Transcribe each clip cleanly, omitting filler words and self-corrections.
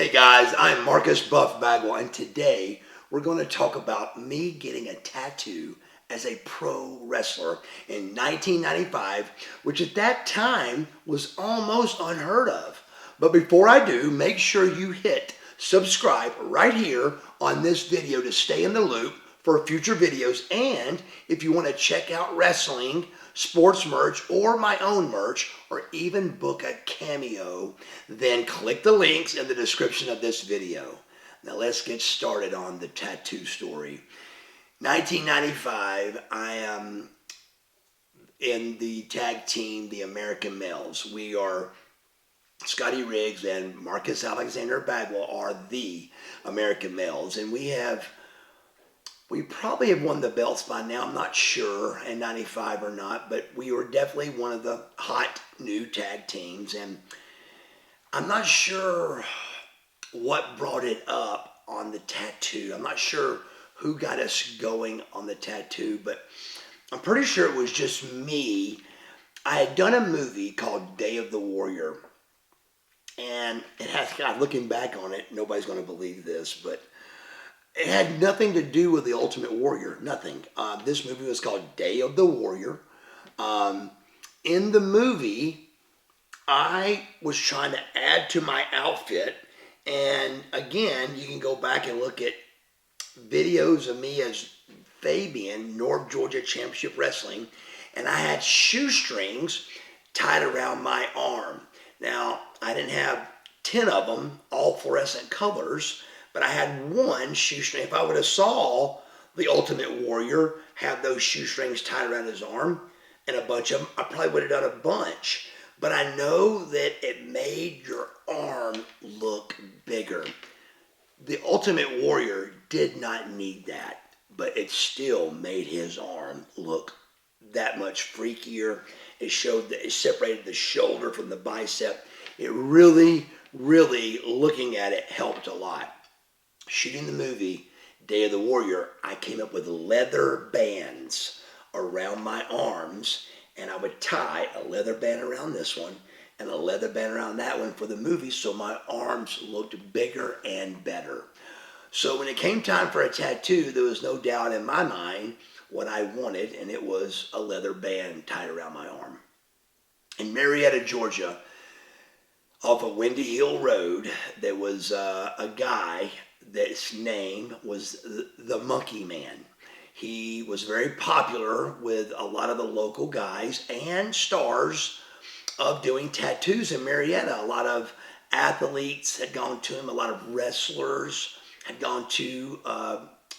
Hey guys, I'm Marcus Buff Bagwell, and today we're going to talk about me getting a tattoo as a pro wrestler in 1995, which at that time was almost unheard of. But before I do, make sure you hit subscribe right here on this video to stay in the loop for future videos. And if you want to check out wrestling, sports merch, or my own merch, or even book a cameo, then click the links in the description of this video. Now let's get started on the tattoo story. 1995, I am in the tag team, the American Males. We are Scotty Riggs and Marcus Alexander Bagwell are the American Males, and we probably have won the belts by now. I'm not sure in 95 or not, but we were definitely one of the hot new tag teams. And I'm not sure what brought it up on the tattoo. I'm not sure who got us going on the tattoo, but I'm pretty sure it was just me. I had done a movie called Day of the Warrior. And it has, God, looking back on it, nobody's going to believe this, but it had nothing to do with the Ultimate Warrior. Nothing. This movie was called Day of the Warrior. In the movie, I was trying to add to my outfit. And again, you can go back and look at videos of me as Fabian, North Georgia Championship Wrestling. And I had shoestrings tied around my arm. Now, I didn't have 10 of them, all fluorescent colors, but I had one shoestring. If I would have saw the Ultimate Warrior have those shoestrings tied around his arm and a bunch of them, I probably would have done a bunch. But I know that it made your arm look bigger. The Ultimate Warrior did not need that, but it still made his arm look that much freakier. It showed that it separated the shoulder from the bicep. It really, looking at it, helped a lot. Shooting the movie Day of the Warrior, I came up with leather bands around my arms, and I would tie a leather band around this one and a leather band around that one for the movie, so my arms looked bigger and better. So when it came time for a tattoo, there was no doubt in my mind what I wanted, and it was a leather band tied around my arm. In Marietta, Georgia, off of Windy Hill Road, there was a guy that's name was the Monkey Man. He was very popular with a lot of the local guys and stars of doing tattoos in Marietta. A lot of athletes had gone to him. A lot of wrestlers had gone to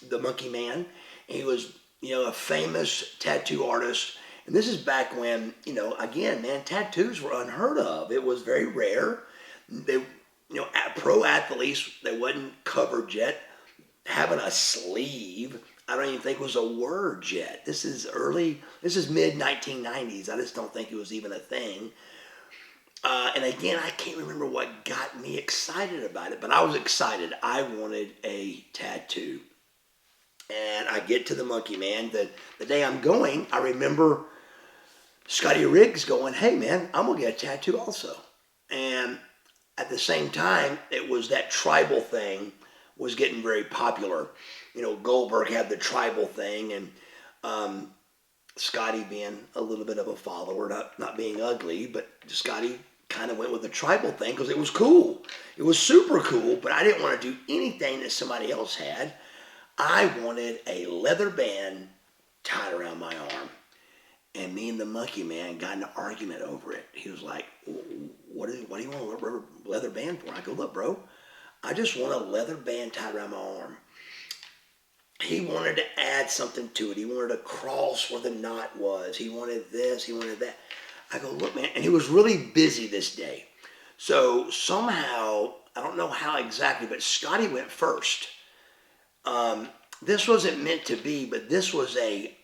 the Monkey Man. He was, a famous tattoo artist. And this is back when, again, man, tattoos were unheard of. It was very rare. They, pro athletes, they wasn't covered yet. Having a sleeve, I don't even think was a word yet. This is mid 1990s. I just don't think it was even a thing. And again, I can't remember what got me excited about it, but I was excited. I wanted a tattoo. And I get to the Monkey Man. The day I'm going, I remember Scotty Riggs going, "Hey man, I'm going to get a tattoo also." And at the same time, it was that tribal thing was getting very popular. Goldberg had the tribal thing, and Scotty being a little bit of a follower, not being ugly, but Scotty kind of went with the tribal thing because it was cool. It was super cool, but I didn't want to do anything that somebody else had. I wanted a leather band tied around my arm. And me and the Monkey Man got in an argument over it. He was like, what do you want a leather band for? I go, "Look, bro, I just want a leather band tied around my arm." He wanted to add something to it. He wanted a cross where the knot was. He wanted this. He wanted that. I go, "Look, man." And he was really busy this day. So somehow, I don't know how exactly, but Scotty went first. This wasn't meant to be, but this was a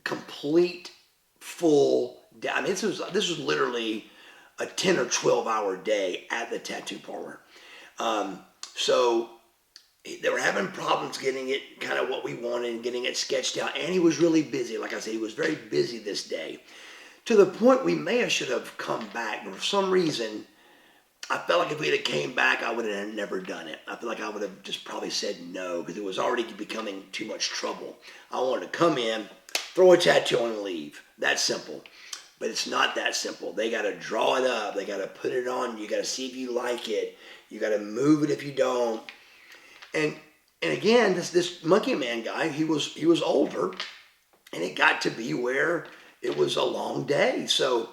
complete full day. I mean, this was literally a 10 or 12 hour day at the tattoo parlor. So they were having problems getting it kind of what we wanted and getting it sketched out. And he was really busy. Like I said, he was very busy this day to the point we may have should have come back. But for some reason, I felt like if we had came back, I would have never done it. I feel like I would have just probably said no because it was already becoming too much trouble. I wanted to come in, throw a tattoo on and leave. That's simple. But it's not that simple. They got to draw it up. They got to put it on. You got to see if you like it. You got to move it if you don't. And again, this Monkey Man guy, he was older, and it got to be where it was a long day. So,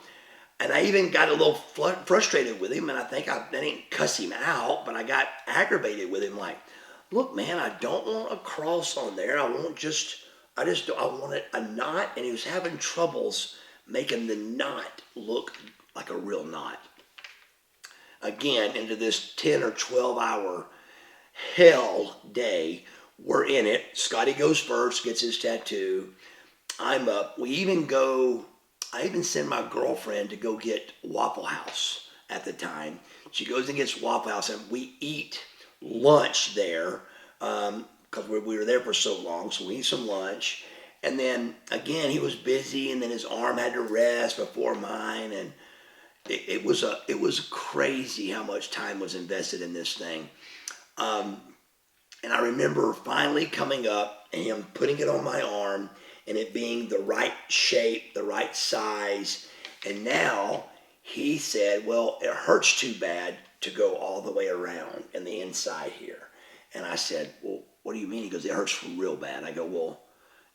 and I even got a little frustrated with him, and I think I didn't cuss him out, but I got aggravated with him. Like, look, man, I don't want a cross on there. I want I wanted a knot, and he was having troubles making the knot look like a real knot. Again, into this 10 or 12 hour hell day, we're in it. Scotty goes first, gets his tattoo. I'm up. I even send my girlfriend to go get Waffle House at the time. She goes and gets Waffle House, and we eat lunch there because we were there for so long. So we eat some lunch. And then, again, he was busy, and then his arm had to rest before mine. And it was crazy how much time was invested in this thing. And I remember finally coming up and him putting it on my arm and it being the right shape, the right size. And now he said, well, it hurts too bad to go all the way around in the inside here. And I said, well, what do you mean? He goes, it hurts real bad. I go, well,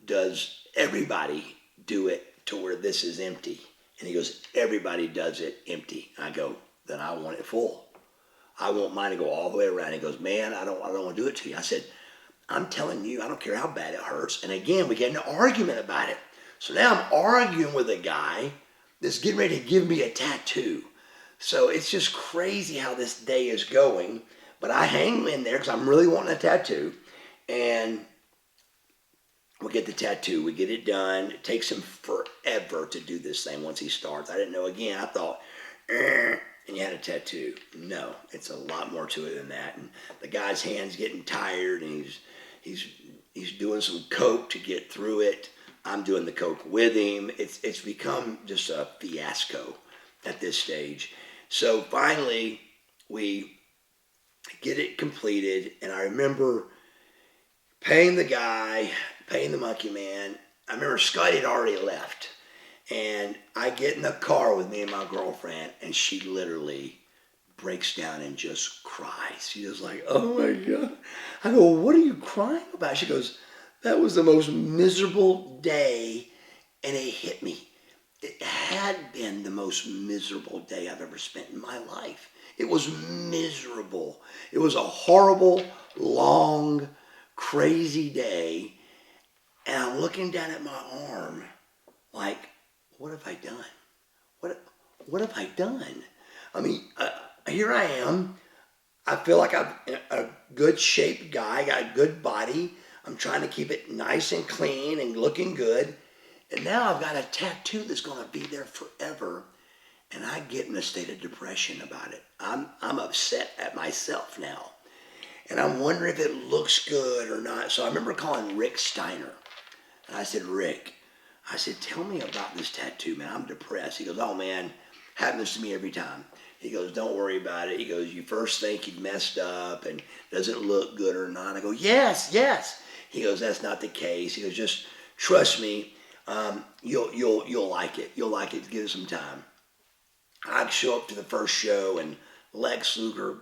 does everybody do it to where this is empty? And he goes, everybody does it empty. I go, then I want it full. I want mine to go all the way around. He goes, man, I don't want to do it to you. I said, I'm telling you, I don't care how bad it hurts. And again, we get in an argument about it. So now I'm arguing with a guy that's getting ready to give me a tattoo. So it's just crazy how this day is going. But I hang in there because I'm really wanting a tattoo. And we get the tattoo. We get it done. It takes him forever to do this thing once he starts. I didn't know. Again, I thought, and you had a tattoo. No, it's a lot more to it than that. And the guy's hand's getting tired, and he's doing some coke to get through it. I'm doing the coke with him. It's become just a fiasco at this stage. So finally, we get it completed, and I remember paying the Monkey Man. I remember Scotty had already left. And I get in the car with me and my girlfriend, and she literally breaks down and just cries. She was like, oh my God. I go, what are you crying about? She goes, that was the most miserable day, and it hit me. It had been the most miserable day I've ever spent in my life. It was miserable. It was a horrible, long, crazy day, and I'm looking down at my arm like, what have I done? What have I done? I mean, here I am. I feel like I'm a good shaped guy, got a good body. I'm trying to keep it nice and clean and looking good. And now I've got a tattoo that's going to be there forever. And I get in a state of depression about it. I'm upset at myself now. And I'm wondering if it looks good or not. So I remember calling Rick Steiner. And I said, Rick, tell me about this tattoo, man. I'm depressed. He goes, oh, man, happens to me every time. He goes, don't worry about it. He goes, you first think you've messed up and does it look good or not? I go, yes. He goes, that's not the case. He goes, just trust me. You'll like it. You'll like it. Give it some time. I'd show up to the first show, and Lex Luger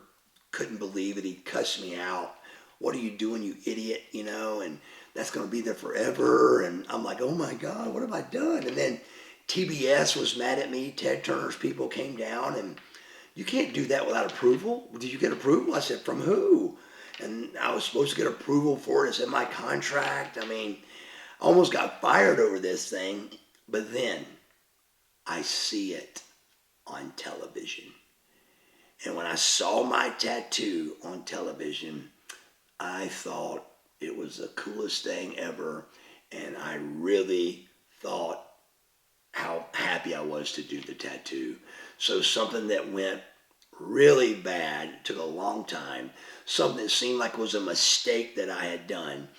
couldn't believe it. He cussed me out. What are you doing, you idiot? And that's going to be there forever. And I'm like, oh my God, what have I done? And then TBS was mad at me. Ted Turner's people came down, and you can't do that without approval. Did you get approval? I said, from who? And I was supposed to get approval for it. It's in my contract. I mean, I almost got fired over this thing. But then I see it on television. And when I saw my tattoo on television, I thought it was the coolest thing ever, and I really thought how happy I was to do the tattoo. So something that went really bad, took a long time, something that seemed like it was a mistake that I had done,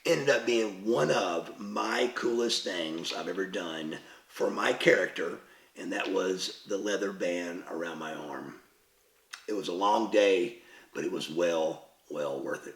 ended up being one of my coolest things I've ever done for my character, and that was the leather band around my arm. It was a long day, but it was well worth it.